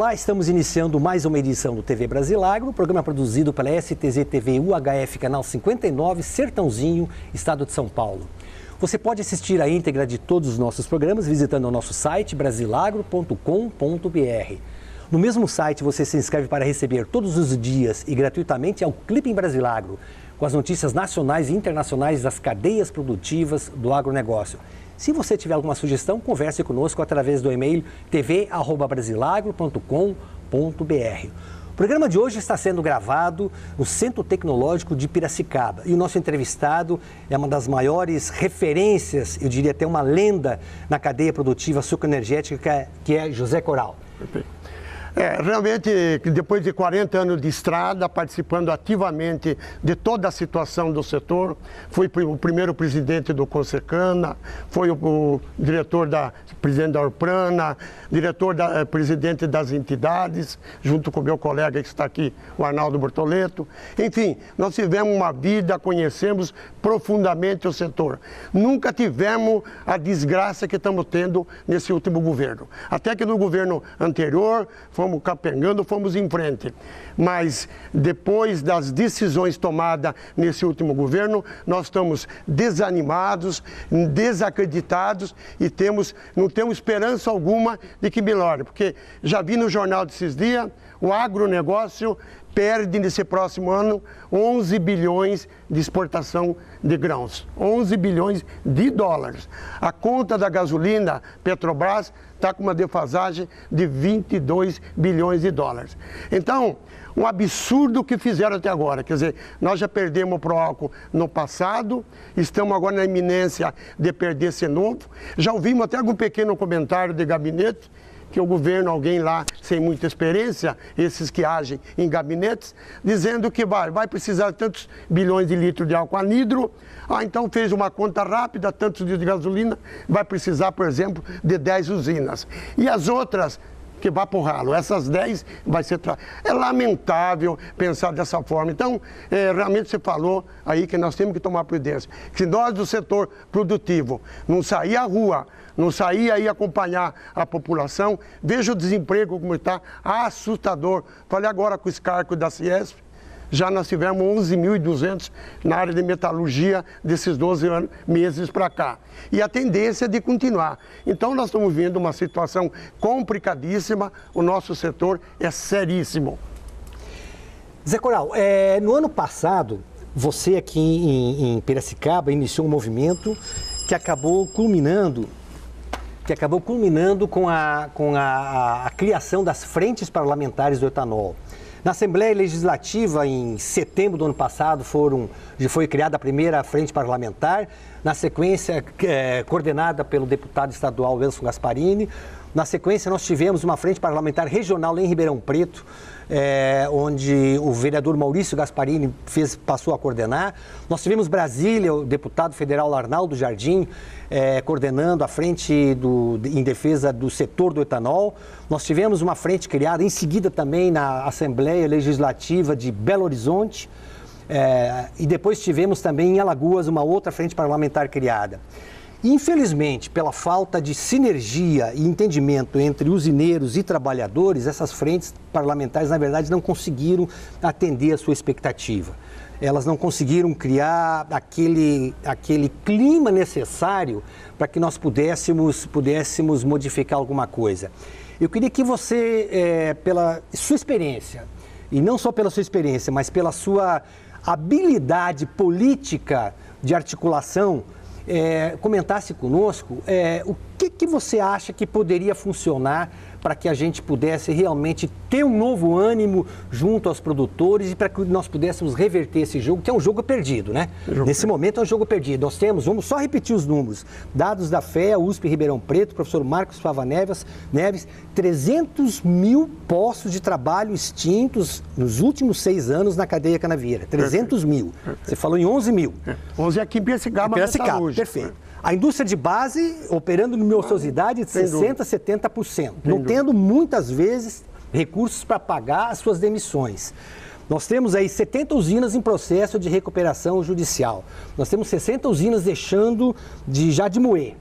Olá, estamos iniciando mais uma edição do TV Brasilagro, programa produzido pela STZ TV UHF, canal 59, Sertãozinho, estado de São Paulo. Você pode assistir a íntegra de todos os nossos programas visitando o nosso site brasilagro.com.br. No mesmo site você se inscreve para receber todos os dias e gratuitamente ao Clipe em Brasilagro, com as notícias nacionais e internacionais das cadeias produtivas do agronegócio. Se você tiver alguma sugestão, converse conosco através do e-mail tv@brasilagro.com.br. O programa de hoje está sendo gravado no Centro Tecnológico de Piracicaba e o nosso entrevistado é uma das maiores referências, eu diria até uma lenda, na cadeia produtiva sucroenergética, que é José Coral. Perfeito. Realmente, depois de 40 anos de estrada, participando ativamente de toda a situação do setor, fui o primeiro presidente do Consecana, foi o presidente da Orprana, presidente das entidades, junto com o meu colega que está aqui, o Arnaldo Bortoleto. Enfim, nós tivemos uma vida, conhecemos profundamente o setor. Nunca tivemos a desgraça que estamos tendo nesse último governo. Até que no governo anterior, fomos capengando, fomos em frente. Mas depois das decisões tomadas nesse último governo, nós estamos desanimados, desacreditados e não temos esperança alguma de que melhore. Porque já vi no jornal desses dias, o agronegócio perde nesse próximo ano 11 bilhões de exportação de grãos, 11 bilhões de dólares. A conta da gasolina, Petrobras, está com uma defasagem de 22 bilhões de dólares. Então, um absurdo que fizeram até agora. Quer dizer, nós já perdemos para o álcool no passado, estamos agora na iminência de perder esse novo. Já ouvimos até algum pequeno comentário de gabinete, que o governo, alguém lá sem muita experiência, esses que agem em gabinetes, dizendo que vai precisar de tantos bilhões de litros de álcool anidro. Então fez uma conta rápida, tantos litros de gasolina, vai precisar, por exemplo, de 10 usinas. E as outras que vá para o ralo, essas 10 vai ser... É lamentável pensar dessa forma. Então, realmente você falou aí que nós temos que tomar prudência. Se nós do setor produtivo não sair à rua, não sair aí acompanhar a população, veja o desemprego como está, assustador. Falei agora com o Scarco da Ciesp, já nós tivemos 11.200 na área de metalurgia desses 12 meses para cá. E a tendência é de continuar. Então nós estamos vendo uma situação complicadíssima, o nosso setor é seríssimo. Zé Coral, no ano passado, você aqui em Piracicaba iniciou um movimento que acabou culminando com a criação das frentes parlamentares do etanol. Na Assembleia Legislativa, em setembro do ano passado, foi criada a primeira frente parlamentar, na sequência, coordenada pelo deputado estadual Wilson Gasparini. Na sequência, nós tivemos uma frente parlamentar regional em Ribeirão Preto, onde o vereador Maurício Gasparini passou a coordenar. Nós tivemos Brasília, o deputado federal Arnaldo Jardim, coordenando a frente em defesa do setor do etanol. Nós tivemos uma frente criada em seguida também na Assembleia Legislativa de Belo Horizonte. E depois tivemos também em Alagoas uma outra frente parlamentar criada. Infelizmente, pela falta de sinergia e entendimento entre usineiros e trabalhadores, essas frentes parlamentares, na verdade, não conseguiram atender a sua expectativa. Elas não conseguiram criar aquele clima necessário para que nós pudéssemos modificar alguma coisa. Eu queria que você, pela sua experiência, e não só pela sua experiência, mas pela sua habilidade política de articulação, comentasse conosco o que você acha que poderia funcionar para que a gente pudesse realmente ter um novo ânimo junto aos produtores e para que nós pudéssemos reverter esse jogo, que é um jogo perdido, né? Nesse momento é um jogo perdido. Nós temos, vamos só repetir os números, dados da FEA, USP Ribeirão Preto, professor Marcos Fava Neves, 300 mil postos de trabalho extintos nos últimos 6 anos na cadeia canavieira. 300 mil. Você falou em 11 mil. 11 aqui em Piracicaba, perfeito. A indústria de base operando numa ociosidade de 60%, 70%, não tendo muitas vezes recursos para pagar as suas demissões. Nós temos aí 70 usinas em processo de recuperação judicial. Nós temos 60 usinas deixando já de moer.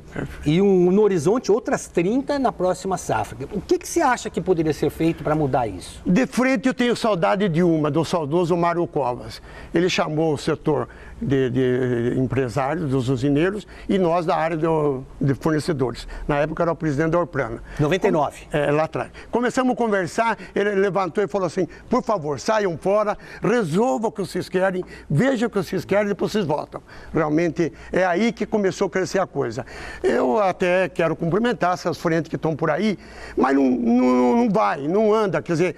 E no horizonte outras 30 na próxima safra. O que você acha que poderia ser feito para mudar isso? De frente eu tenho saudade do saudoso Mário Covas. Ele chamou o setor de empresários, dos usineiros, e nós da área de fornecedores. Na época era o presidente da Orprana. 99. Lá atrás. Começamos a conversar, ele levantou e falou assim, por favor, saiam fora, resolvam o que vocês querem, vejam o que vocês querem e depois vocês voltam. Realmente é aí que começou a crescer a coisa. Eu até quero cumprimentar essas frentes que estão por aí, mas não vai, não anda. Quer dizer,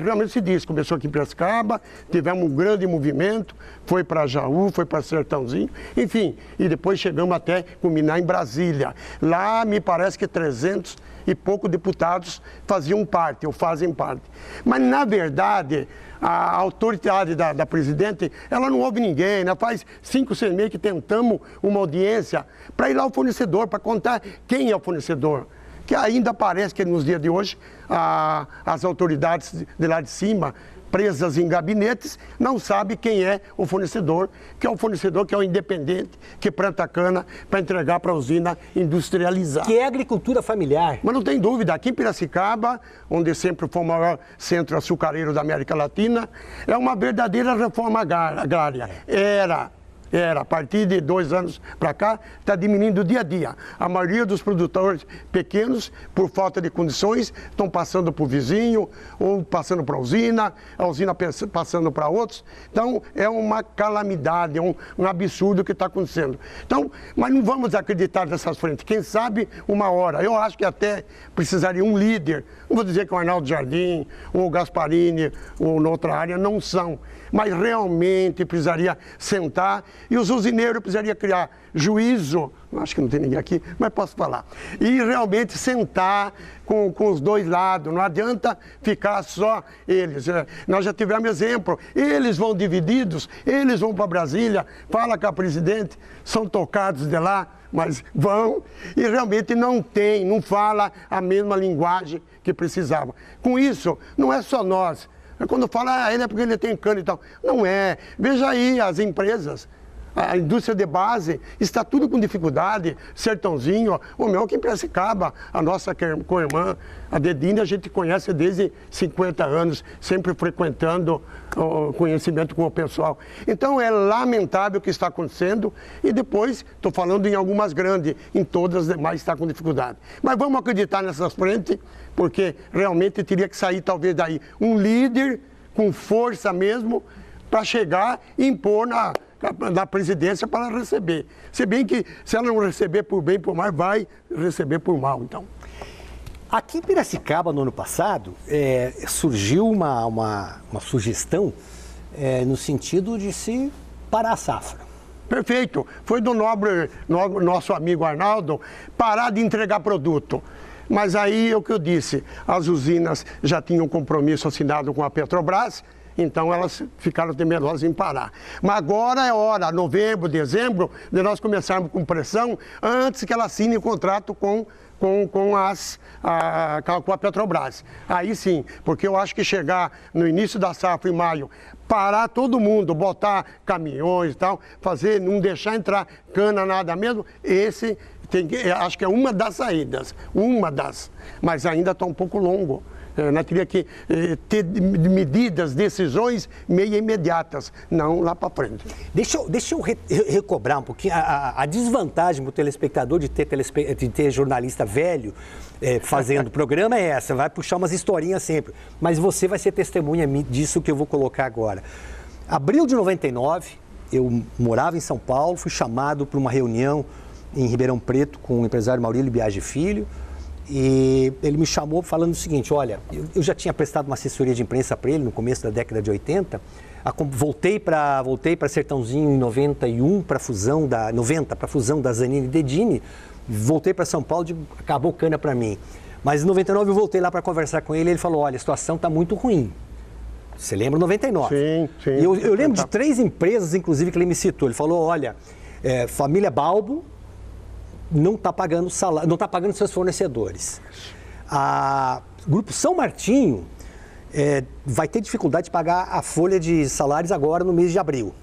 realmente se diz, começou aqui em Piracicaba, tivemos um grande movimento, foi para Jaú, foi para Sertãozinho, enfim, e depois chegamos até culminar em Brasília. Lá me parece que 300 e poucos deputados faziam parte, ou fazem parte. Mas, na verdade, a autoridade da presidente, ela não ouve ninguém, né? Faz 5, 6 meses que tentamos uma audiência para ir lá ao fornecedor, para contar quem é o fornecedor. Que ainda parece que nos dias de hoje, as autoridades de lá de cima, presas em gabinetes, não sabem quem é o fornecedor, que é o independente, que planta cana para entregar para a usina industrializar. Que é agricultura familiar. Mas não tem dúvida, aqui em Piracicaba, onde sempre foi o maior centro açucareiro da América Latina, é uma verdadeira reforma agrária. A partir de 2 anos para cá, está diminuindo dia a dia. A maioria dos produtores pequenos, por falta de condições, estão passando para o vizinho, ou passando para a usina passando para outros. Então, é uma calamidade, é um absurdo que está acontecendo. Então, mas não vamos acreditar nessas frentes. Quem sabe, uma hora. Eu acho que até precisaria um líder. Não vou dizer que o Arnaldo Jardim, ou o Gasparini, ou noutra área, não são. Mas realmente precisaria sentar e os usineiros precisariam criar juízo, acho que não tem ninguém aqui, mas posso falar, e realmente sentar com os dois lados, não adianta ficar só eles. Nós já tivemos exemplo, eles vão divididos, eles vão para Brasília, fala com a presidente, são tocados de lá, mas vão, e realmente não fala a mesma linguagem que precisava. Com isso, não é só nós. Quando fala, ele é porque ele tem cana e tal. Não é. Veja aí as empresas, a indústria de base, está tudo com dificuldade. Sertãozinho, o meu aqui em Piracicaba, a nossa co-irmã, a Dedine, a gente conhece desde 50 anos, sempre frequentando o conhecimento com o pessoal. Então é lamentável o que está acontecendo e depois, estou falando em algumas grandes, em todas as demais está com dificuldade. Mas vamos acreditar nessas frentes, porque realmente teria que sair talvez daí um líder com força mesmo para chegar e impor na presidência para receber. Se bem que se ela não receber por bem, por mal, vai receber por mal, então. Aqui em Piracicaba, no ano passado, surgiu uma sugestão no sentido de se parar a safra. Perfeito. Foi do nosso amigo Arnaldo parar de entregar produto. Mas aí é o que eu disse, as usinas já tinham um compromisso assinado com a Petrobras, então elas ficaram temerosas em parar. Mas agora é hora, novembro, dezembro, de nós começarmos com pressão antes que ela assine o contrato com a Petrobras. Aí sim, porque eu acho que chegar no início da safra, em maio, parar todo mundo, botar caminhões e tal, não deixar entrar cana, nada mesmo, acho que é uma das saídas, mas ainda está um pouco longo. Nós teria que ter medidas, decisões meio imediatas, não lá para frente. Deixa eu recobrar um pouquinho a desvantagem para o telespectador de ter jornalista velho fazendo o programa é essa, vai puxar umas historinhas sempre, mas você vai ser testemunha disso que eu vou colocar agora. Abril de 99, eu morava em São Paulo, fui chamado para uma reunião em Ribeirão Preto com o empresário Maurílio Biagi Filho, e ele me chamou falando o seguinte, olha, eu já tinha prestado uma assessoria de imprensa para ele no começo da década de 80, voltei para Sertãozinho em 91 para a fusão da Zanini e Dedini, voltei para São Paulo, acabou cana para mim. Mas em 99 eu voltei lá para conversar com ele, ele falou, olha, a situação está muito ruim. Você lembra 99? Sim. E eu lembro de 3 empresas, inclusive, que ele me citou. Ele falou, olha, família Balbo não está pagando salário, não está pagando seus fornecedores. Grupo São Martinho vai ter dificuldade de pagar a folha de salários agora no mês de abril.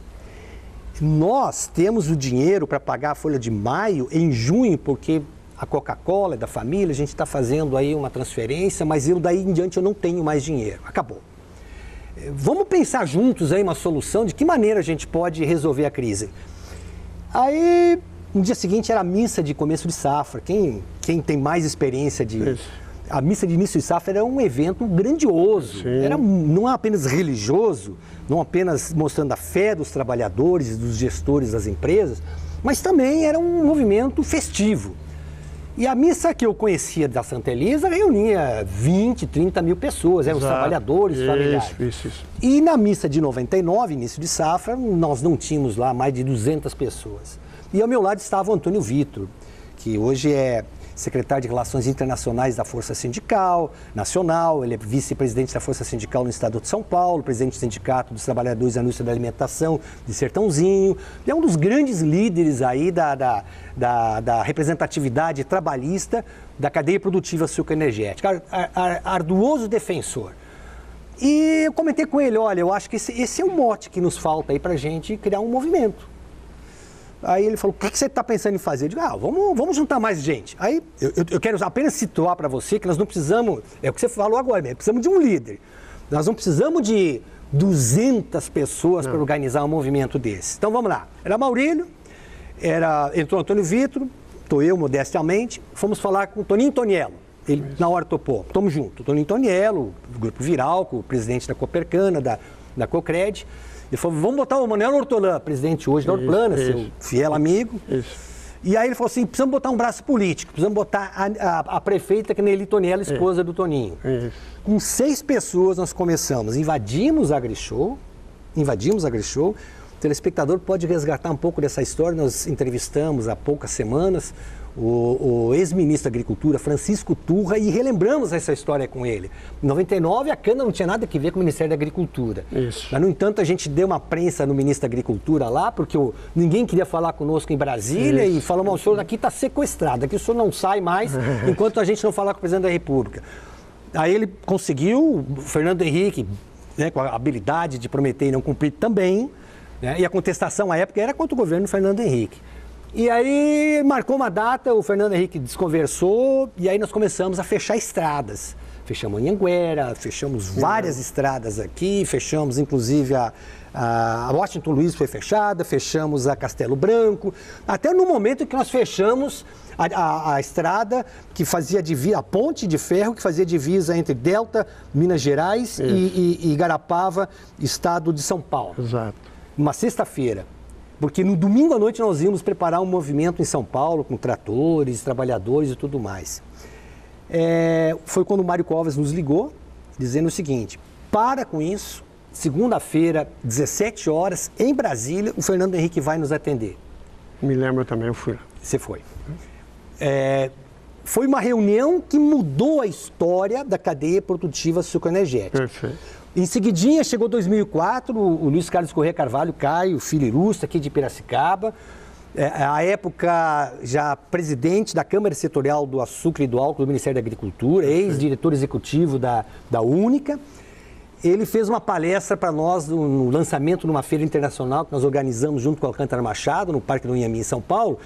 Nós temos o dinheiro para pagar a folha de maio em junho, porque a Coca-Cola é da família, a gente está fazendo aí uma transferência, mas daí em diante eu não tenho mais dinheiro. Acabou. Vamos pensar juntos aí uma solução de que maneira a gente pode resolver a crise. Aí, no dia seguinte era a missa de começo de safra. Quem tem mais experiência de... A missa de início de safra era um evento grandioso. Era não apenas religioso, não apenas mostrando a fé dos trabalhadores e dos gestores das empresas, mas também era um movimento festivo. E a missa que eu conhecia da Santa Elisa reunia 20, 30 mil pessoas, eram os trabalhadores, familiares. Isso. E na missa de 99, início de safra, nós não tínhamos lá mais de 200 pessoas. E ao meu lado estava o Antônio Vitor, que hoje é secretário de Relações Internacionais da Força Sindical Nacional, ele é vice-presidente da Força Sindical no Estado de São Paulo, presidente do Sindicato dos Trabalhadores da Indústria da Alimentação de Sertãozinho, e é um dos grandes líderes aí da representatividade trabalhista da cadeia produtiva sucroenergética, arduoso defensor. E eu comentei com ele, olha, eu acho que esse é um mote que nos falta aí para a gente criar um movimento. Aí ele falou, o que você está pensando em fazer? Eu digo, vamos juntar mais gente. Aí eu quero apenas situar para você que nós não precisamos, é o que você falou agora mesmo, precisamos de um líder. Nós não precisamos de 200 pessoas para organizar um movimento desse. Então vamos lá. Era Maurílio, entrou Antônio Vitor, estou eu modestamente, fomos falar com o Toninho Toniello. Ele na hora topou, estamos juntos. O Toninho Toniello, do Grupo Viralco, o presidente da Copercana, da Cocred. Ele falou, vamos botar o Manuel Hortolã, presidente hoje da Hortolana, seu fiel amigo. E aí ele falou assim, precisamos botar um braço político, precisamos botar a prefeita, que é Nelly Toniello, esposa do Toninho. Com 6 pessoas nós começamos, invadimos a AgriShow. O telespectador pode resgatar um pouco dessa história, nós entrevistamos há poucas semanas o ex-ministro da Agricultura, Francisco Turra, e relembramos essa história com ele. Em 99, a cana não tinha nada a ver com o Ministério da Agricultura. Mas, no entanto, a gente deu uma prensa no ministro da Agricultura lá, porque ninguém queria falar conosco em Brasília, e falamos, o senhor aqui está sequestrado, aqui o senhor não sai mais, enquanto a gente não falar com o presidente da República. Aí ele conseguiu, o Fernando Henrique, né, com a habilidade de prometer e não cumprir também, né, e a contestação à época era contra o governo do Fernando Henrique. E aí marcou uma data, o Fernando Henrique desconversou e aí nós começamos a fechar estradas. Fechamos Anhanguera, fechamos várias estradas aqui, fechamos inclusive a Washington Luiz foi fechada, fechamos a Castelo Branco, até no momento que nós fechamos a estrada que fazia divisa, a ponte de ferro que fazia divisa entre Delta, Minas Gerais e Igarapava, estado de São Paulo. Exato. Uma sexta-feira. Porque no domingo à noite nós íamos preparar um movimento em São Paulo, com tratores, trabalhadores e tudo mais. Foi quando o Mário Covas nos ligou, dizendo o seguinte, para com isso, segunda-feira, 17 horas, em Brasília, o Fernando Henrique vai nos atender. Me lembro também, eu fui. Você foi. Foi uma reunião que mudou a história da cadeia produtiva sucroenergética. Perfeito. Em seguidinha, chegou 2004, o Luiz Carlos Corrêa Carvalho Caio, filho ilustre aqui de Piracicaba, à época já presidente da Câmara Setorial do Açúcar e do Álcool do Ministério da Agricultura, ex-diretor executivo da Única. Ele fez uma palestra para nós no lançamento numa feira internacional que nós organizamos junto com o Alcântara Machado, no Parque do Inhami, em São Paulo,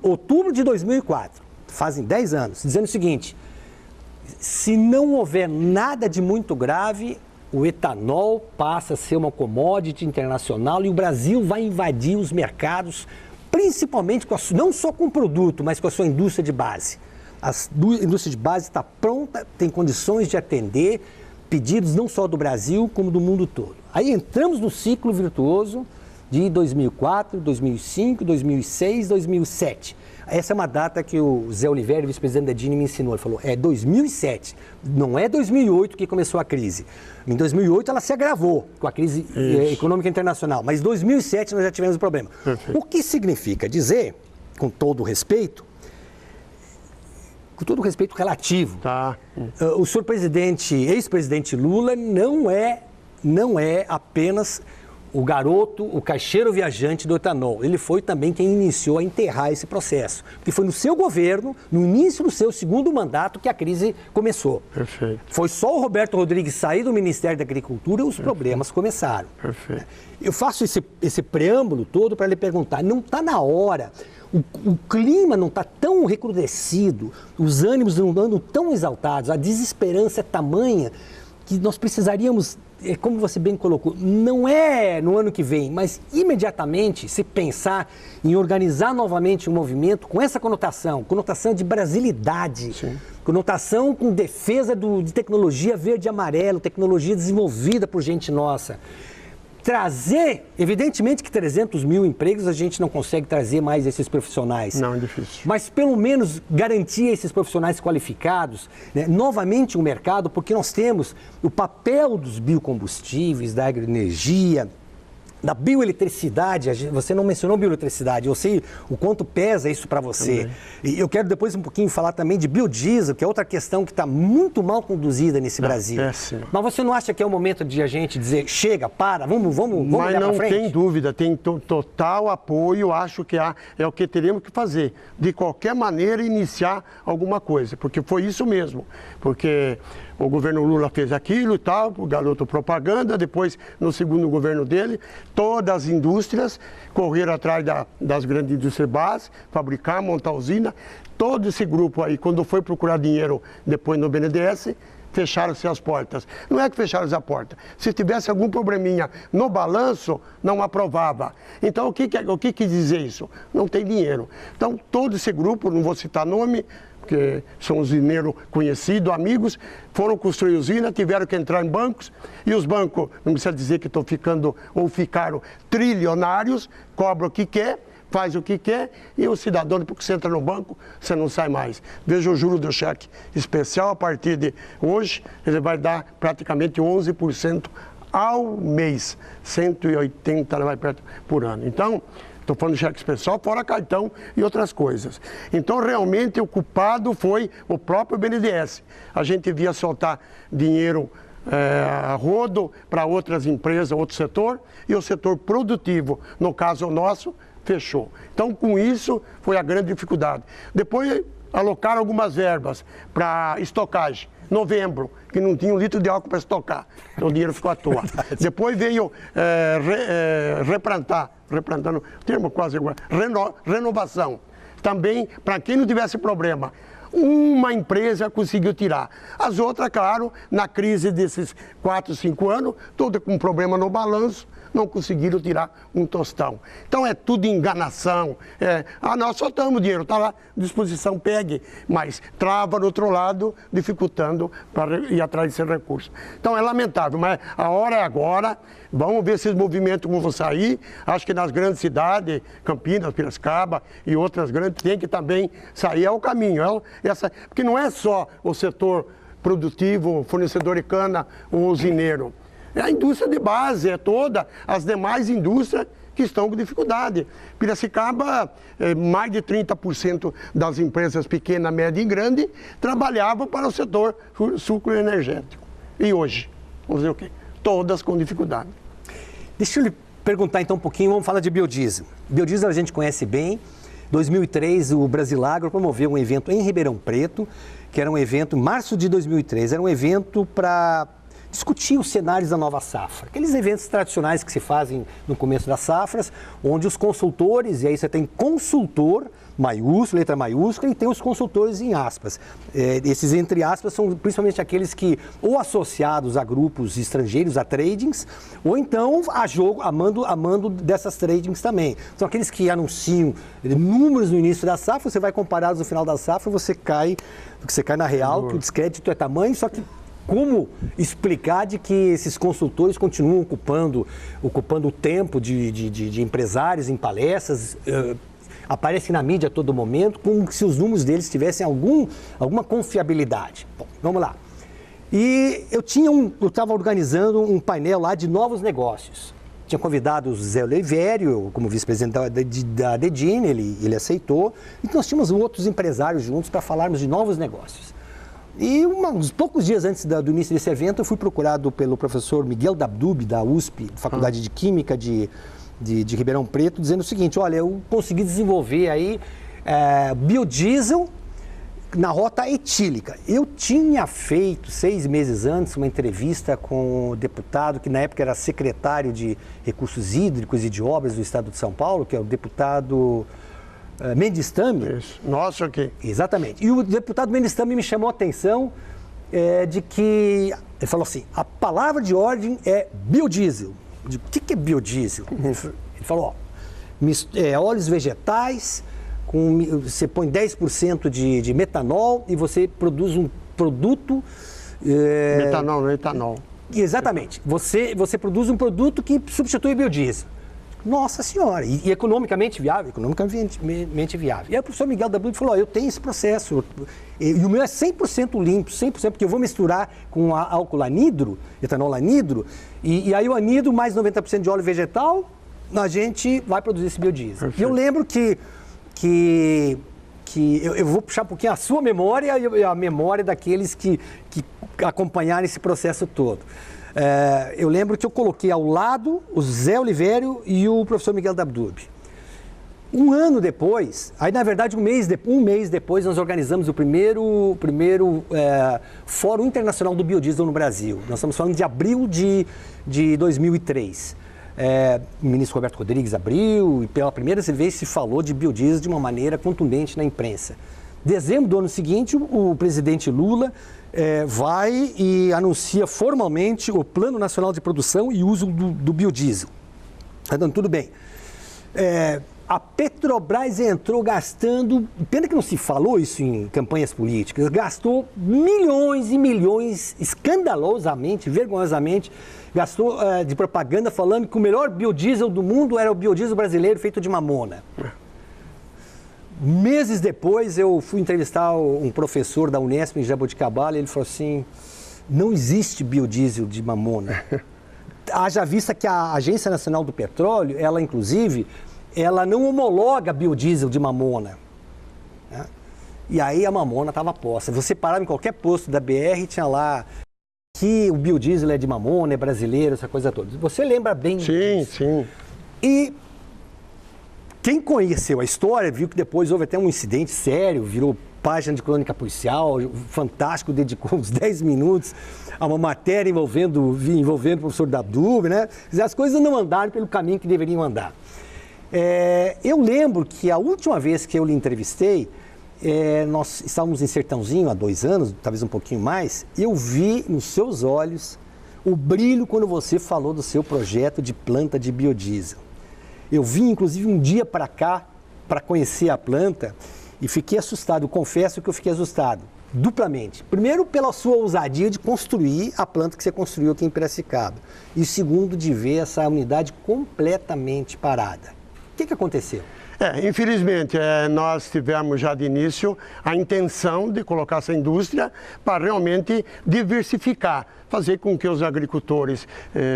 outubro de 2004, fazem 10 anos, dizendo o seguinte, se não houver nada de muito grave, o etanol passa a ser uma commodity internacional e o Brasil vai invadir os mercados, principalmente não só com o produto, mas com a sua indústria de base. A indústria de base está pronta, tem condições de atender pedidos não só do Brasil, como do mundo todo. Aí entramos no ciclo virtuoso de 2004, 2005, 2006, 2007. Essa é uma data que o Zé Oliveira, vice-presidente da DINI, me ensinou. Ele falou, é 2007, não é 2008 que começou a crise. Em 2008 ela se agravou com a crise econômica internacional, mas em 2007 nós já tivemos o problema. O que significa dizer, com todo o respeito relativo, o senhor presidente, ex-presidente Lula não é apenas o garoto, o caixeiro viajante do etanol. Ele foi também quem iniciou a enterrar esse processo. Porque foi no seu governo, no início do seu segundo mandato, que a crise começou. Perfeito. Foi só o Roberto Rodrigues sair do Ministério da Agricultura e os problemas começaram. Perfeito. Eu faço esse preâmbulo todo para lhe perguntar, não está na hora, o clima não está tão recrudescido, os ânimos não andam tão exaltados, a desesperança é tamanha que nós precisaríamos, como você bem colocou, não é no ano que vem, mas imediatamente se pensar em organizar novamente um movimento com essa conotação de brasilidade, sim, conotação com defesa de tecnologia verde e amarelo, tecnologia desenvolvida por gente nossa. Trazer, evidentemente que 300 mil empregos a gente não consegue trazer mais esses profissionais. Não, é difícil. Mas pelo menos garantir esses profissionais qualificados, né, novamente o mercado, porque nós temos o papel dos biocombustíveis, da agroenergia, da bioeletricidade. Você não mencionou bioeletricidade, eu sei o quanto pesa isso para você. Também. E eu quero depois um pouquinho falar também de biodiesel, que é outra questão que está muito mal conduzida nesse Brasil. Péssimo. Mas você não acha que é o momento de a gente dizer, chega, para, vamos olhar para frente? Mas não tem dúvida, tem total apoio, acho que é o que teremos que fazer. De qualquer maneira, iniciar alguma coisa, porque foi isso mesmo. Porque o governo Lula fez aquilo e tal, o garoto propaganda, depois, no segundo governo dele, todas as indústrias correram atrás das grandes indústrias básicas, fabricar, montar usina. Todo esse grupo aí, quando foi procurar dinheiro depois no BNDES, fecharam-se as portas. Não é que fecharam-se a porta. Se tivesse algum probleminha no balanço, não aprovava. Então, o que quer dizer isso? Não tem dinheiro. Então, todo esse grupo, não vou citar nome, porque são usineiros conhecidos, amigos, foram construir usina, tiveram que entrar em bancos, e os bancos, não precisa dizer que estão ficando ou ficaram trilionários, cobram o que quer, faz o que quer, e o cidadão, depois que você entra no banco, você não sai mais. Veja o juro do cheque especial, a partir de hoje, ele vai dar praticamente 11% ao mês, 180 vai perto por ano. Então, estou falando de cheque especial, fora cartão e outras coisas. Então, realmente, o culpado foi o próprio BNDES. A gente via soltar dinheiro a rodo para outras empresas, outro setor, e o setor produtivo, no caso nosso, fechou. Então, com isso, foi a grande dificuldade. Depois, alocaram algumas verbas para estocagem. Novembro, que não tinha um litro de álcool para estocar. Então, o dinheiro ficou à toa. Depois veio replantando, termo quase igual, renovação. Também, para quem não tivesse problema, uma empresa conseguiu tirar. As outras, claro, na crise desses 4, 5 anos, toda com problema no balanço, não conseguiram tirar um tostão. Então é tudo enganação. Nós soltamos dinheiro, está lá à disposição, pegue, mas trava do outro lado, dificultando para ir atrás desse recurso. Então é lamentável, mas a hora é agora. Vamos ver esses movimentos como vão sair. Acho que nas grandes cidades, Campinas, Piracicaba e outras grandes, tem que também sair. É o caminho. Porque não é só o setor produtivo, fornecedor de cana, o usineiro. É a indústria de base, é toda as demais indústrias que estão com dificuldade. Piracicaba, mais de 30% das empresas pequena, média e grande trabalhavam para o setor sucro energético. E hoje, vamos dizer o quê? Todas com dificuldade. Deixa eu lhe perguntar então um pouquinho, vamos falar de biodiesel. Biodiesel a gente conhece bem. Em 2003, o Brasilagro promoveu um evento em Ribeirão Preto, que era um evento, em março de 2003, era um evento para discutir os cenários da nova safra. Aqueles eventos tradicionais que se fazem no começo das safras, onde os consultores, e aí você tem consultor, maiúsculo, letra maiúscula, e tem os consultores em aspas. Esses entre aspas são principalmente aqueles que ou associados a grupos estrangeiros, a tradings, ou então a mando dessas tradings também. São aqueles que anunciam números no início da safra, você vai comparar no final da safra, você cai na real, que o descrédito é tamanho, só que como explicar de que esses consultores continuam ocupando o tempo de empresários em palestras, aparecem na mídia a todo momento, como se os números deles tivessem alguma confiabilidade. Bom, vamos lá. E eu estava organizando um painel lá de novos negócios. Tinha convidado o Zé Olivério como vice-presidente da Dedine, ele aceitou. E nós tínhamos outros empresários juntos para falarmos de novos negócios. E uns poucos dias antes do início desse evento, eu fui procurado pelo professor Miguel Dabdub, da USP, Faculdade de Química de Ribeirão Preto, dizendo o seguinte: olha, eu consegui desenvolver aí biodiesel na rota etílica. Eu tinha feito, 6 meses antes, uma entrevista com o deputado, que na época era secretário de Recursos Hídricos e de Obras do Estado de São Paulo, que é o deputado Mendes Tami. Isso. Nossa, aqui. Exatamente. E o deputado Mendes Tami me chamou a atenção de que... Ele falou assim, a palavra de ordem é biodiesel. Eu digo, o que é biodiesel? Ele falou, óleos vegetais, você põe 10% de metanol e você produz um produto... Metanol, não é etanol. Exatamente. Você produz um produto que substitui o biodiesel. Nossa Senhora, e economicamente viável? Economicamente viável. E aí o professor Miguel Dabdub falou, eu tenho esse processo, e o meu é 100% limpo, 100%, porque eu vou misturar com álcool anidro, etanol anidro, e aí o anidro mais 90% de óleo vegetal, a gente vai produzir esse biodiesel. Perfeito. E eu lembro que eu vou puxar um pouquinho a sua memória e a memória daqueles que acompanharam esse processo todo. Eu lembro que eu coloquei ao lado o Zé Olivério e o professor Miguel Dabdub. Um ano depois, aí na verdade um mês depois, nós organizamos o primeiro Fórum Internacional do Biodiesel no Brasil. Nós estamos falando de abril de 2003. O ministro Roberto Rodrigues abriu e pela primeira vez se falou de biodiesel de uma maneira contundente na imprensa. Dezembro do ano seguinte, o presidente Lula vai e anuncia formalmente o Plano Nacional de Produção e Uso do Biodiesel. Está dando tudo bem. A Petrobras entrou gastando, pena que não se falou isso em campanhas políticas, gastou milhões e milhões, escandalosamente, vergonhosamente, gastou de propaganda falando que o melhor biodiesel do mundo era o biodiesel brasileiro feito de mamona. Meses depois, eu fui entrevistar um professor da Unesp em Jaboticabal e ele falou assim, não existe biodiesel de mamona. Haja vista que a Agência Nacional do Petróleo, ela inclusive, ela não homologa biodiesel de mamona. Né? E aí a mamona estava posta. Você parava em qualquer posto da BR e tinha lá que o biodiesel é de mamona, é brasileiro, essa coisa toda. Você lembra bem disso? Sim, sim. E quem conheceu a história viu que depois houve até um incidente sério, virou página de crônica policial, o Fantástico dedicou uns 10 minutos a uma matéria envolvendo o professor Dabdub, né? As coisas não andaram pelo caminho que deveriam andar. Eu lembro que a última vez que eu lhe entrevistei, nós estávamos em Sertãozinho há 2 anos, talvez um pouquinho mais, eu vi nos seus olhos o brilho quando você falou do seu projeto de planta de biodiesel. Eu vim, inclusive, um dia para cá, para conhecer a planta, e fiquei assustado. Eu confesso que eu fiquei assustado, duplamente. Primeiro, pela sua ousadia de construir a planta que você construiu aqui em Piracicaba. E segundo, de ver essa unidade completamente parada. O que aconteceu? Infelizmente, nós tivemos já de início a intenção de colocar essa indústria para realmente diversificar, fazer com que os agricultores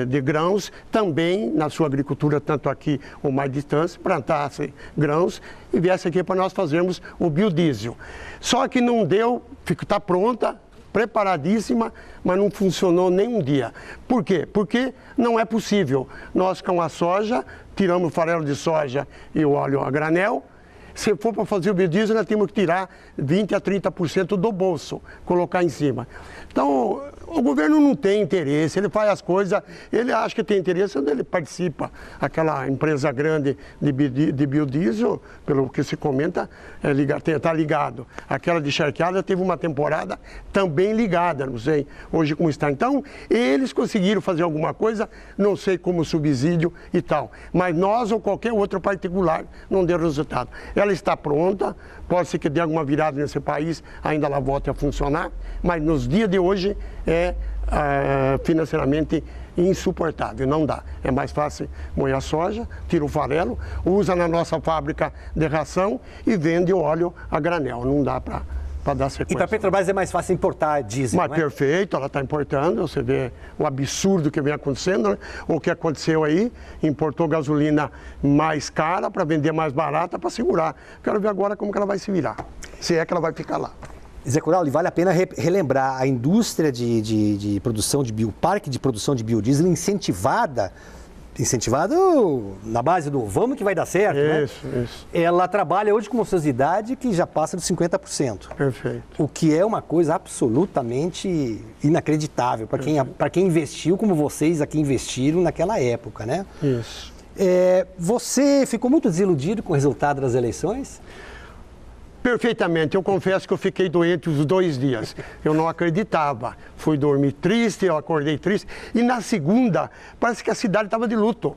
de grãos também, na sua agricultura, tanto aqui ou mais distante, plantassem grãos e viessem aqui para nós fazermos o biodiesel. Só que não deu, está pronta, preparadíssima, mas não funcionou nem um dia. Por quê? Porque não é possível. Nós com a soja, tiramos o farelo de soja e o óleo a granel. Se for para fazer o biodiesel, nós temos que tirar 20% a 30% do bolso, colocar em cima. Então, o governo não tem interesse, ele faz as coisas, ele acha que tem interesse quando ele participa. Aquela empresa grande de biodiesel, pelo que se comenta, está ligado. Aquela de charqueada teve uma temporada também ligada, não sei hoje como está. Então, eles conseguiram fazer alguma coisa, não sei como subsídio e tal. Mas nós ou qualquer outro particular não deu resultado. Ela está pronta, pode ser que dê alguma virada nesse país, ainda ela volte a funcionar, mas nos dias de hoje financeiramente insuportável, não dá. É mais fácil moer a soja, tira o farelo, usa na nossa fábrica de ração e vende o óleo a granel. Não dá para dar sequência. E para a Petrobras é mais fácil importar diesel, mas, não é? Perfeito, ela está importando, você vê o absurdo que vem acontecendo, né? O que aconteceu aí, importou gasolina mais cara para vender mais barata para segurar. Quero ver agora como que ela vai se virar, se é que ela vai ficar lá. Zé Coralli, vale a pena relembrar a indústria de produção o parque de produção de biodiesel incentivado na base do vamos que vai dar certo, isso, né? Isso. Ela trabalha hoje com uma ociosidade que já passa dos 50%. Perfeito. O que é uma coisa absolutamente inacreditável para quem investiu como vocês aqui investiram naquela época, né? Isso. Você ficou muito desiludido com o resultado das eleições? Perfeitamente. Eu confesso que eu fiquei doente os 2 dias. Eu não acreditava. Fui dormir triste, eu acordei triste. E na segunda, parece que a cidade estava de luto.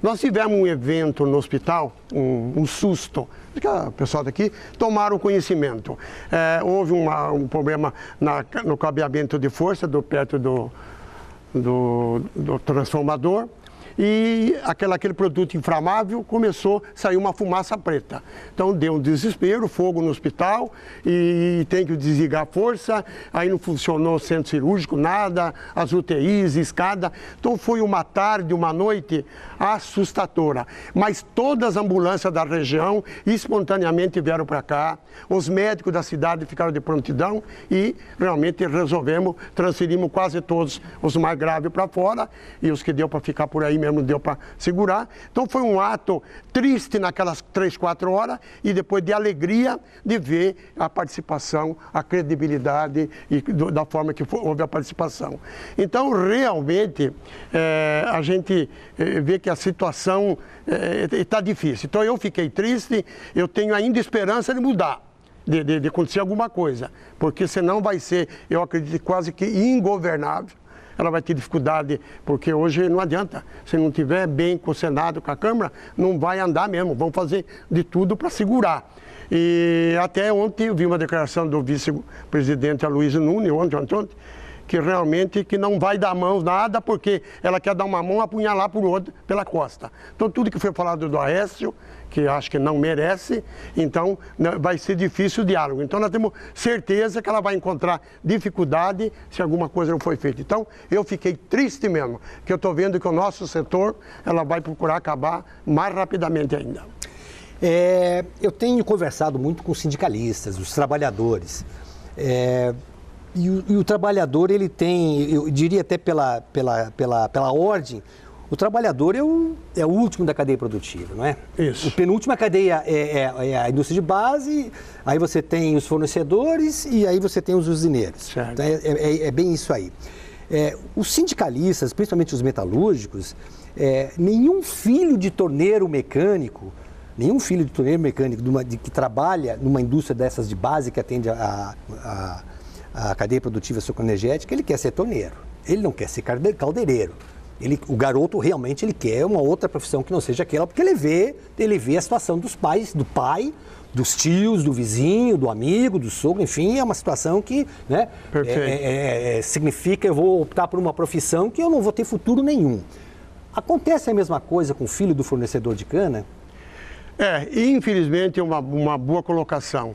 Nós tivemos um evento no hospital, um susto. O pessoal daqui tomaram conhecimento. Houve um problema no cabeamento de força perto do transformador. E aquele produto inflamável começou a sair uma fumaça preta. Então deu um desespero, fogo no hospital e tem que desligar a força, aí não funcionou o centro cirúrgico, nada, as UTIs, escada. Então foi uma tarde, uma noite assustadora. Mas todas as ambulâncias da região espontaneamente vieram para cá, os médicos da cidade ficaram de prontidão e realmente transferimos quase todos os mais graves para fora e os que deu para ficar por aí mesmo deu para segurar. Então foi um ato triste naquelas 3, 4 horas e depois de alegria de ver a participação, a credibilidade e da forma que houve a participação. Então realmente a gente vê que a situação está difícil. Então eu fiquei triste, eu tenho ainda esperança de mudar. De acontecer alguma coisa, porque senão vai ser, eu acredito, quase que ingovernável. Ela vai ter dificuldade, porque hoje não adianta. Se não tiver bem com o Senado, com a Câmara, não vai andar mesmo. Vão fazer de tudo para segurar. E até ontem eu vi uma declaração do vice-presidente Aloysio Nunes, ontem, que realmente que não vai dar mão nada, porque ela quer dar uma mão e apunhalar por outra pela costa. Então tudo que foi falado do Aécio, que acho que não merece, então vai ser difícil o diálogo. Então nós temos certeza que ela vai encontrar dificuldade se alguma coisa não foi feita. Então eu fiquei triste mesmo, que eu estou vendo que o nosso setor, ela vai procurar acabar mais rapidamente ainda. Eu tenho conversado muito com sindicalistas, os trabalhadores. E o trabalhador, ele tem, eu diria até pela ordem, o trabalhador é o último da cadeia produtiva, não é? Isso. A penúltima cadeia é a indústria de base, aí você tem os fornecedores e aí você tem os usineiros. Certo. Então, é bem isso aí. Os sindicalistas, principalmente os metalúrgicos, nenhum filho de torneiro mecânico que trabalha numa indústria dessas de base que atende a cadeia produtiva sucroenergética, ele quer ser torneiro, ele não quer ser caldeireiro. O garoto realmente ele quer uma outra profissão que não seja aquela, porque ele vê a situação dos pais, do pai, dos tios, do vizinho, do amigo, do sogro, enfim, é uma situação que, né, significa eu vou optar por uma profissão que eu não vou ter futuro nenhum. Acontece a mesma coisa com o filho do fornecedor de cana? Infelizmente é uma boa colocação.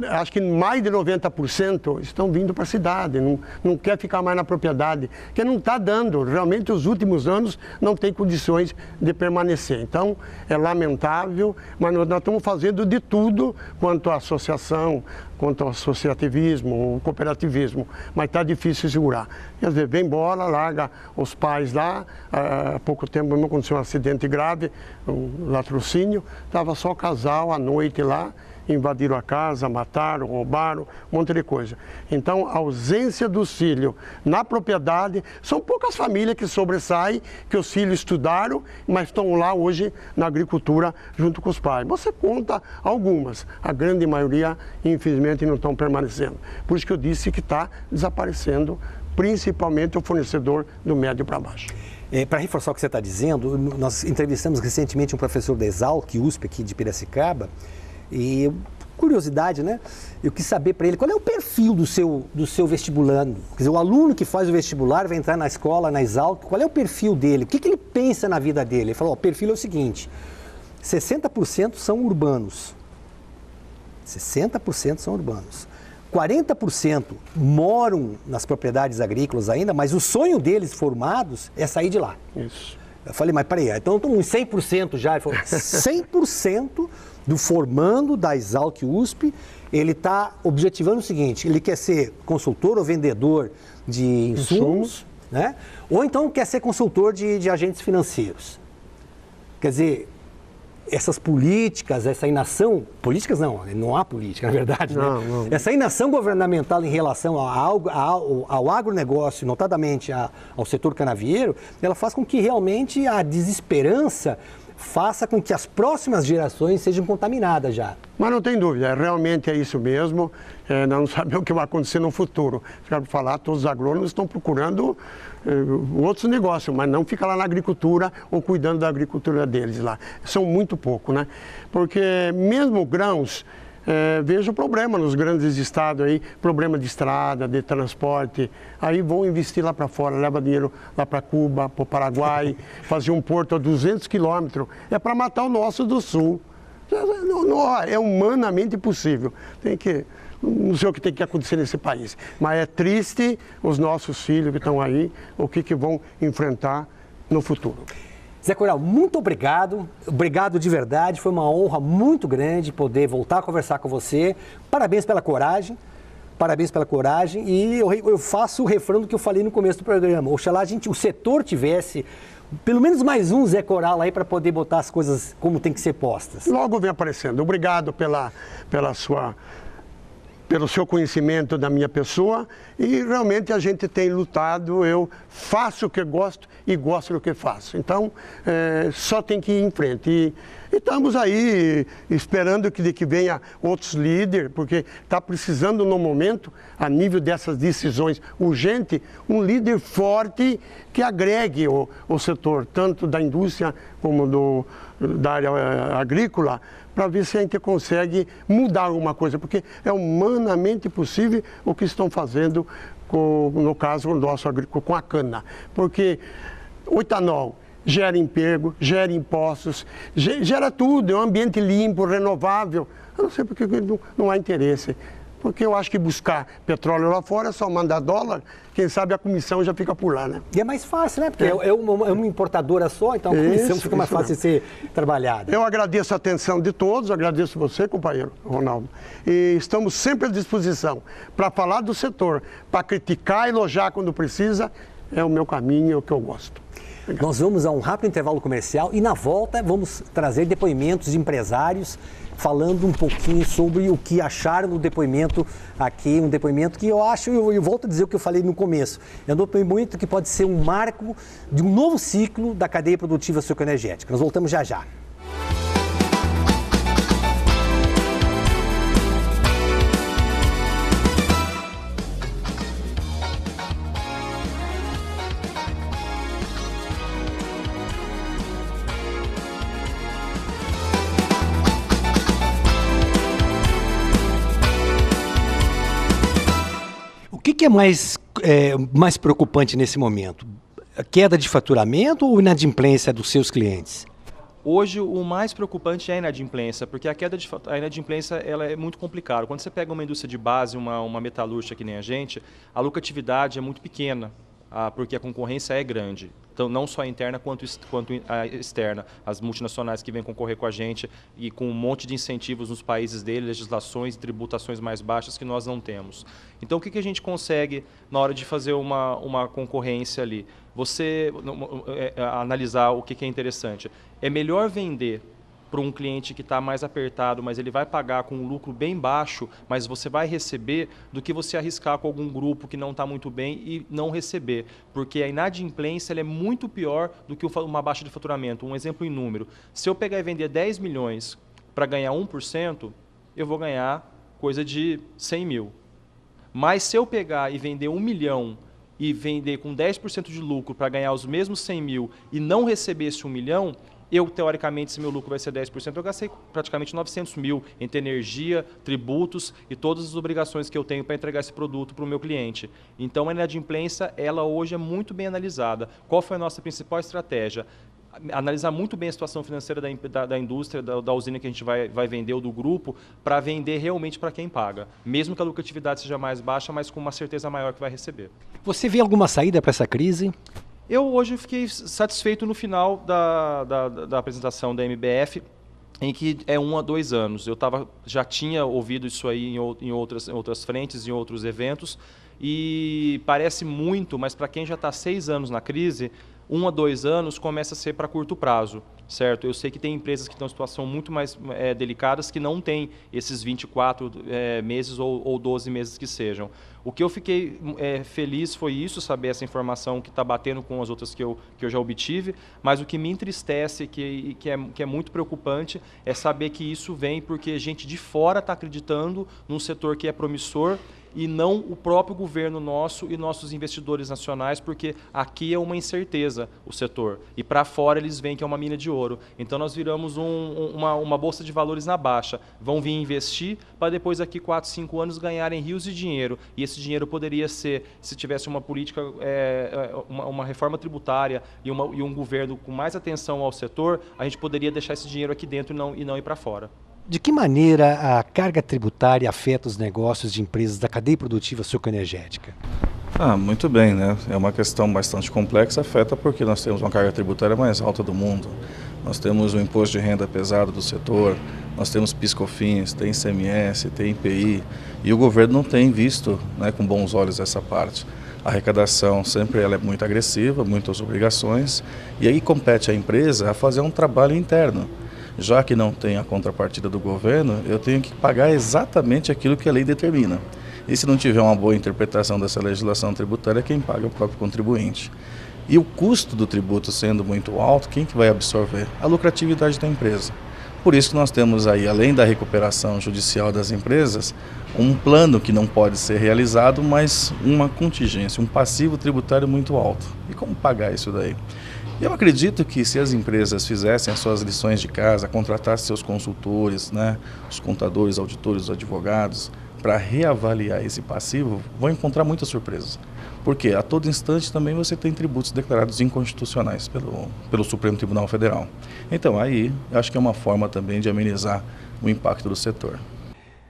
Acho que mais de 90% estão vindo para a cidade, não quer ficar mais na propriedade, porque não está dando. Realmente, os últimos anos não tem condições de permanecer. Então, é lamentável, mas nós estamos fazendo de tudo quanto à associação, quanto ao associativismo, o cooperativismo, mas está difícil segurar. Quer dizer, vem embora, larga os pais lá. Há pouco tempo aconteceu um acidente grave, um latrocínio, estava só casal à noite lá, invadiram a casa, mataram, roubaram, um monte de coisa. Então, a ausência dos filhos na propriedade, são poucas famílias que sobressaem, que os filhos estudaram, mas estão lá hoje na agricultura junto com os pais. Você conta algumas, a grande maioria, infelizmente, não estão permanecendo. Por isso que eu disse que está desaparecendo, principalmente o fornecedor do médio para baixo. Para reforçar o que você está dizendo, nós entrevistamos recentemente um professor da Exalc, USP, aqui de Piracicaba, e curiosidade, né? Eu quis saber para ele qual é o perfil do seu vestibulando. Quer dizer, o aluno que faz o vestibular vai entrar na escola, na Exalc, qual é o perfil dele? O que ele pensa na vida dele? Ele falou, o perfil é o seguinte, 60% são urbanos. 60% são urbanos. 40% moram nas propriedades agrícolas ainda, mas o sonho deles formados é sair de lá. Isso. Eu falei, mas peraí, então estamos em 100% já. Ele falou, 100% do formando da Exalc USP, ele está objetivando o seguinte, ele quer ser consultor ou vendedor de insumos, né? Ou então quer ser consultor de agentes financeiros. Quer dizer, essas políticas, essa inação, políticas não há política, na verdade, né? Não. Essa inação governamental em relação ao agronegócio, notadamente ao setor canavieiro, ela faz com que realmente a desesperança faça com que as próximas gerações sejam contaminadas já. Mas não tem dúvida, realmente é isso mesmo. Nós não sabemos o que vai acontecer no futuro. Quero falar, todos os agrônomos estão procurando outros negócios, mas não fica lá na agricultura ou cuidando da agricultura deles lá. São muito pouco, né? Porque mesmo grãos, vejo problema nos grandes estados aí, problema de estrada, de transporte, aí vão investir lá para fora, leva dinheiro lá para Cuba, para o Paraguai, fazer um porto a 200 quilômetros, é para matar o nosso do sul. É humanamente impossível. Não sei o que tem que acontecer nesse país, mas é triste os nossos filhos que estão aí, o que vão enfrentar no futuro. Zé Coral, muito obrigado de verdade, foi uma honra muito grande poder voltar a conversar com você, parabéns pela coragem e eu faço o refrão do que eu falei no começo do programa, oxalá o setor tivesse pelo menos mais um Zé Coral aí para poder botar as coisas como tem que ser postas. Logo vem aparecendo, obrigado pelo seu conhecimento da minha pessoa e realmente a gente tem lutado, eu faço o que gosto e gosto do que faço. Então, só tem que ir em frente. E estamos aí esperando que venha outros líderes, porque está precisando no momento, a nível dessas decisões urgentes, um líder forte que agregue o setor, tanto da indústria como da área agrícola, para ver se a gente consegue mudar alguma coisa, porque é humanamente possível o que estão fazendo, no caso do nosso agrícola, com a cana. Porque o etanol gera emprego, gera impostos, gera tudo, é um ambiente limpo, renovável. Eu não sei porque não há interesse. Porque eu acho que buscar petróleo lá fora é só mandar dólar, quem sabe a comissão já fica por lá, né? E é mais fácil, né? Porque é uma importadora só, então a comissão fica mais fácil de ser trabalhada. Eu agradeço a atenção de todos, agradeço você, companheiro Ronaldo. E estamos sempre à disposição para falar do setor, para criticar, elogiar quando precisa, é o meu caminho, é o que eu gosto. Obrigado. Nós vamos a um rápido intervalo comercial e na volta vamos trazer depoimentos de empresários falando um pouquinho sobre o que acharam do depoimento aqui, um depoimento que eu acho, eu volto a dizer o que eu falei no começo, é um depoimento que pode ser um marco de um novo ciclo da cadeia produtiva sucroenergética. Nós voltamos já já. O que é mais preocupante nesse momento? A queda de faturamento ou inadimplência dos seus clientes? Hoje, o mais preocupante é a inadimplência, porque a inadimplência ela é muito complicada. Quando você pega uma indústria de base, uma metalúrgica que nem a gente, a lucratividade é muito pequena, porque a concorrência é grande. Então, não só a interna quanto a externa. As multinacionais que vêm concorrer com a gente e com um monte de incentivos nos países dele, legislações e tributações mais baixas que nós não temos. Então, o que a gente consegue na hora de fazer uma concorrência ali? Você analisar o que é interessante. É melhor vender para um cliente que está mais apertado, mas ele vai pagar com um lucro bem baixo, mas você vai receber, do que você arriscar com algum grupo que não está muito bem e não receber. Porque a inadimplência ela é muito pior do que uma baixa de faturamento. Um exemplo em número. Se eu pegar e vender 10 milhões para ganhar 1%, eu vou ganhar coisa de 100 mil. Mas se eu pegar e vender 1 milhão e vender com 10% de lucro para ganhar os mesmos 100 mil e não receber esse 1 milhão, eu, teoricamente, se meu lucro vai ser 10%, eu gastei praticamente 900 mil entre energia, tributos e todas as obrigações que eu tenho para entregar esse produto para o meu cliente. Então, a inadimplência, ela hoje é muito bem analisada. Qual foi a nossa principal estratégia? Analisar muito bem a situação financeira da indústria, da usina que a gente vai vender ou do grupo, para vender realmente para quem paga. Mesmo que a lucratividade seja mais baixa, mas com uma certeza maior que vai receber. Você vê alguma saída para essa crise? Eu hoje fiquei satisfeito no final da apresentação da MBF. em que é 1 a 2 anos. Eu já tinha ouvido isso aí em outras frentes, em outros eventos, e parece muito, mas para quem já está 6 anos na crise, 1 a 2 anos começa a ser para curto prazo, certo? Eu sei que tem empresas que estão em situação muito mais delicadas que não têm esses 24 meses ou 12 meses que sejam. O que eu fiquei feliz foi isso, saber essa informação que está batendo com as outras que eu já obtive, mas o que me entristece, que é muito preocupante, é saber que isso vem porque gente de fora está acreditando num setor que é promissor e não o próprio governo nosso e nossos investidores nacionais, porque aqui é uma incerteza o setor, e para fora eles veem que é uma mina de ouro. Então nós viramos uma bolsa de valores na baixa, vão vir investir para depois aqui 4, 5 anos ganharem rios de dinheiro, e esse dinheiro poderia ser, se tivesse uma política, uma reforma tributária e um governo com mais atenção ao setor, a gente poderia deixar esse dinheiro aqui dentro e não ir para fora. De que maneira a carga tributária afeta os negócios de empresas da cadeia produtiva sucroenergética? Muito bem, né? É uma questão bastante complexa, afeta porque nós temos uma carga tributária mais alta do mundo. Nós temos o imposto de renda pesado do setor, nós temos PIS/COFINS, tem ICMS, tem IPI, e o governo não tem visto, né, com bons olhos essa parte. A arrecadação sempre ela é muito agressiva, muitas obrigações, e aí compete à empresa a fazer um trabalho interno. Já que não tem a contrapartida do governo, eu tenho que pagar exatamente aquilo que a lei determina. E se não tiver uma boa interpretação dessa legislação tributária, quem paga é o próprio contribuinte. E o custo do tributo sendo muito alto, quem que vai absorver? A lucratividade da empresa. Por isso que nós temos aí, além da recuperação judicial das empresas, um plano que não pode ser realizado, mas uma contingência, um passivo tributário muito alto. E como pagar isso daí? Eu acredito que se as empresas fizessem as suas lições de casa, contratassem seus consultores, né, os contadores, auditores, os advogados, para reavaliar esse passivo, vão encontrar muitas surpresas. Porque a todo instante também você tem tributos declarados inconstitucionais pelo Supremo Tribunal Federal. Então aí, acho que é uma forma também de amenizar o impacto do setor.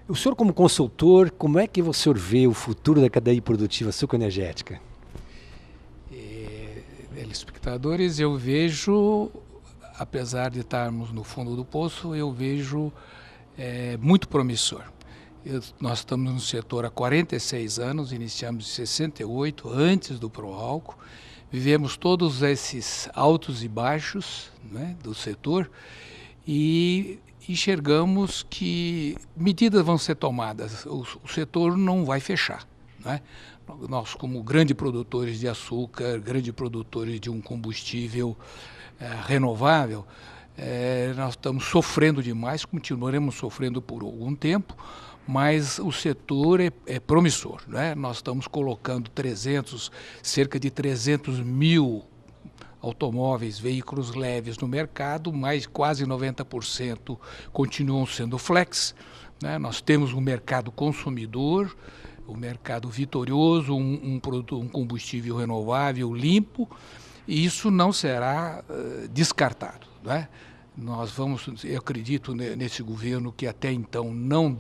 O senhor, como consultor, como é que o senhor vê o futuro da cadeia produtiva sucroenergética? Telespectadores, eu vejo, apesar de estarmos no fundo do poço, eu vejo muito promissor. Nós estamos no setor há 46 anos, iniciamos em 68, antes do Proálcool, vivemos todos esses altos e baixos, né, do setor e enxergamos que medidas vão ser tomadas, o setor não vai fechar, né? Nós, como grandes produtores de açúcar, grandes produtores de um combustível renovável, nós estamos sofrendo demais, continuaremos sofrendo por algum tempo, mas o setor é promissor, né? Nós estamos colocando cerca de 300 mil automóveis, veículos leves no mercado, mas quase 90% continuam sendo flex, né? Nós temos um mercado consumidor, um mercado vitorioso, um combustível renovável, limpo, e isso não será descartado, né? Eu acredito nesse governo que até então não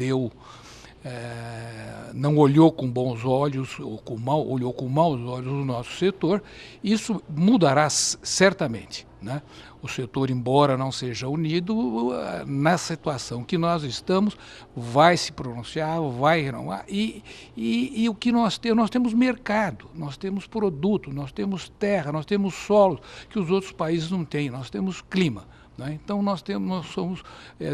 olhou com bons olhos, olhou com maus olhos o nosso setor. Isso mudará certamente, né? O setor, embora não seja unido, na situação que nós estamos, vai se pronunciar, vai renovar. E o que nós temos mercado, nós temos produto, nós temos terra, nós temos solos que os outros países não têm, nós temos clima. Então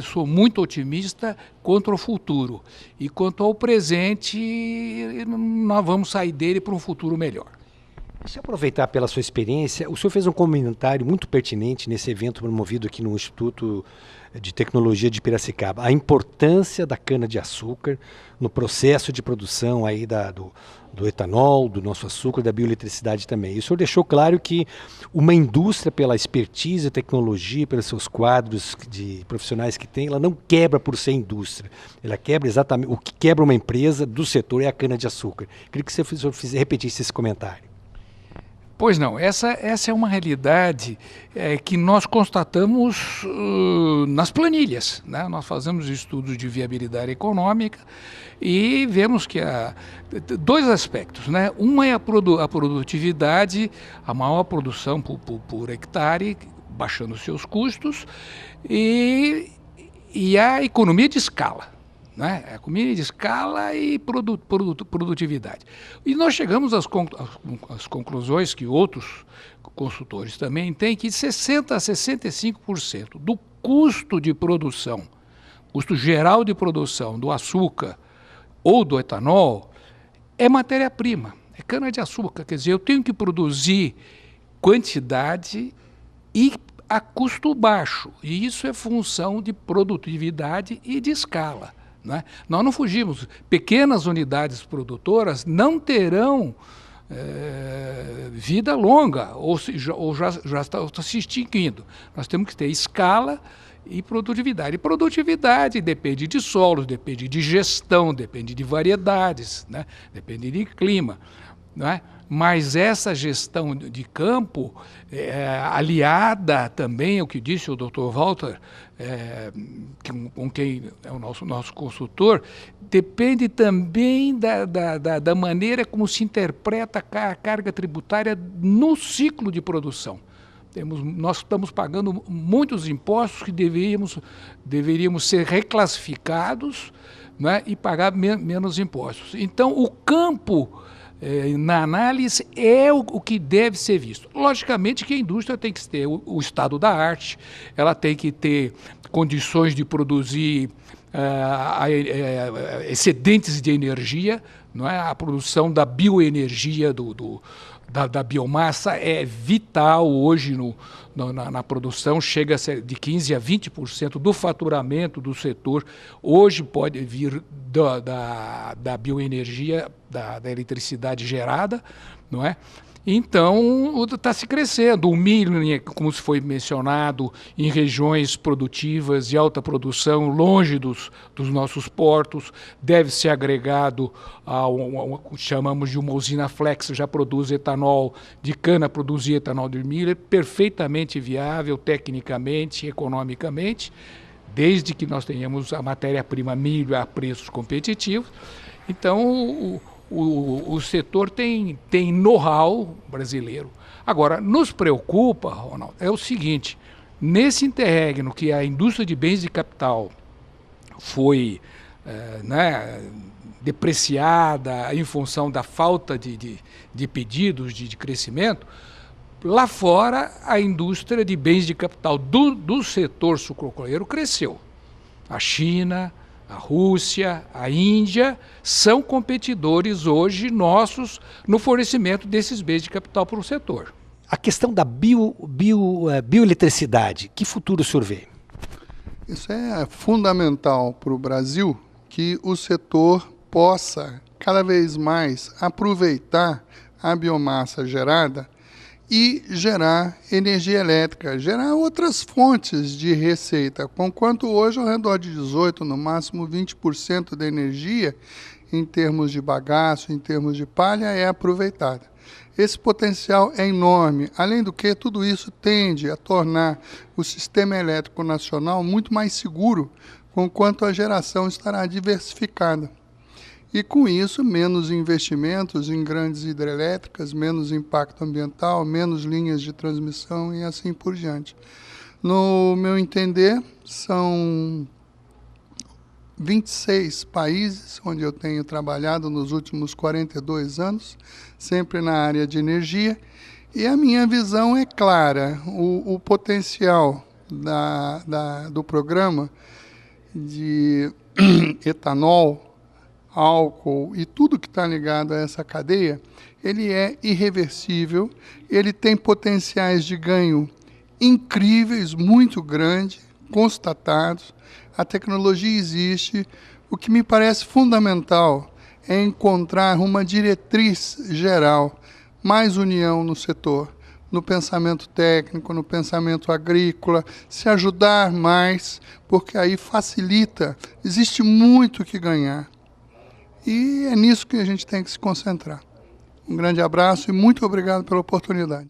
sou muito otimista quanto ao futuro, e quanto ao presente nós vamos sair dele para um futuro melhor. Deixa eu aproveitar pela sua experiência, o senhor fez um comentário muito pertinente nesse evento promovido aqui no Instituto de Tecnologia de Piracicaba, a importância da cana-de-açúcar no processo de produção aí do etanol, do nosso açúcar, da bioeletricidade também. E o senhor deixou claro que uma indústria, pela expertise, tecnologia, pelos seus quadros de profissionais que tem, ela não quebra por ser indústria. Ela quebra exatamente, o que quebra uma empresa do setor é a cana-de-açúcar. Queria que o senhor repetisse esse comentário. Pois não, essa é uma realidade que nós constatamos nas planilhas, né? Nós fazemos estudos de viabilidade econômica e vemos que há dois aspectos, né? Um é a produtividade, a maior produção por hectare, baixando seus custos, e e a economia de escala. Né? A economia de escala e produtividade. E nós chegamos às conclusões que outros consultores também têm, que 60% a 65% do custo de produção, custo geral de produção do açúcar ou do etanol, é matéria-prima, é cana-de-açúcar. Quer dizer, eu tenho que produzir quantidade e a custo baixo. E isso é função de produtividade e de escala. Né? Nós não fugimos. Pequenas unidades produtoras não terão vida longa, ou já está se extinguindo. Nós temos que ter escala e produtividade. E produtividade depende de solos, depende de gestão, depende de variedades, né? Depende de clima. Né? Mas essa gestão de campo, aliada também ao que disse o Dr. Walter, com quem é o nosso consultor, depende também da maneira como se interpreta a carga tributária no ciclo de produção. Nós estamos pagando muitos impostos que deveríamos ser reclassificados, né, e pagar menos impostos. Então, o campo, na análise, é o que deve ser visto. Logicamente que a indústria tem que ter o estado da arte, ela tem que ter condições de produzir excedentes de energia, não é? A produção da bioenergia da biomassa é vital hoje na produção, chega a ser de 15% a 20% do faturamento do setor. Hoje pode vir da bioenergia, da eletricidade gerada, não é? Então, está se crescendo. O milho, como foi mencionado, em regiões produtivas de alta produção, longe dos nossos portos, deve ser agregado chamamos de uma usina flex, já produz etanol de cana, produzir etanol de milho, é perfeitamente viável, tecnicamente, economicamente, desde que nós tenhamos a matéria-prima milho a preços competitivos. Então, o setor tem know-how brasileiro. Agora, nos preocupa, Ronaldo, é o seguinte: nesse interregno que a indústria de bens de capital foi depreciada em função da falta de pedidos de crescimento, lá fora a indústria de bens de capital do setor sucroalcooleiro cresceu. A China, a Rússia, a Índia são competidores hoje nossos no fornecimento desses bens de capital para o setor. A questão da bioeletricidade, que futuro o senhor vê? Isso é fundamental para o Brasil, que o setor possa cada vez mais aproveitar a biomassa gerada e gerar energia elétrica, gerar outras fontes de receita, conquanto hoje ao redor de 18%, no máximo 20% da energia, em termos de bagaço, em termos de palha, é aproveitada. Esse potencial é enorme, além do que tudo isso tende a tornar o sistema elétrico nacional muito mais seguro, conquanto a geração estará diversificada. E com isso, menos investimentos em grandes hidrelétricas, menos impacto ambiental, menos linhas de transmissão e assim por diante. No meu entender, são 26 países onde eu tenho trabalhado nos últimos 42 anos, sempre na área de energia, e a minha visão é clara. O potencial do programa de etanol, álcool e tudo que está ligado a essa cadeia, ele é irreversível, ele tem potenciais de ganho incríveis, muito grandes, constatados. A tecnologia existe. O que me parece fundamental é encontrar uma diretriz geral, mais união no setor, no pensamento técnico, no pensamento agrícola, se ajudar mais, porque aí facilita. Existe muito o que ganhar. E é nisso que a gente tem que se concentrar. Um grande abraço e muito obrigado pela oportunidade.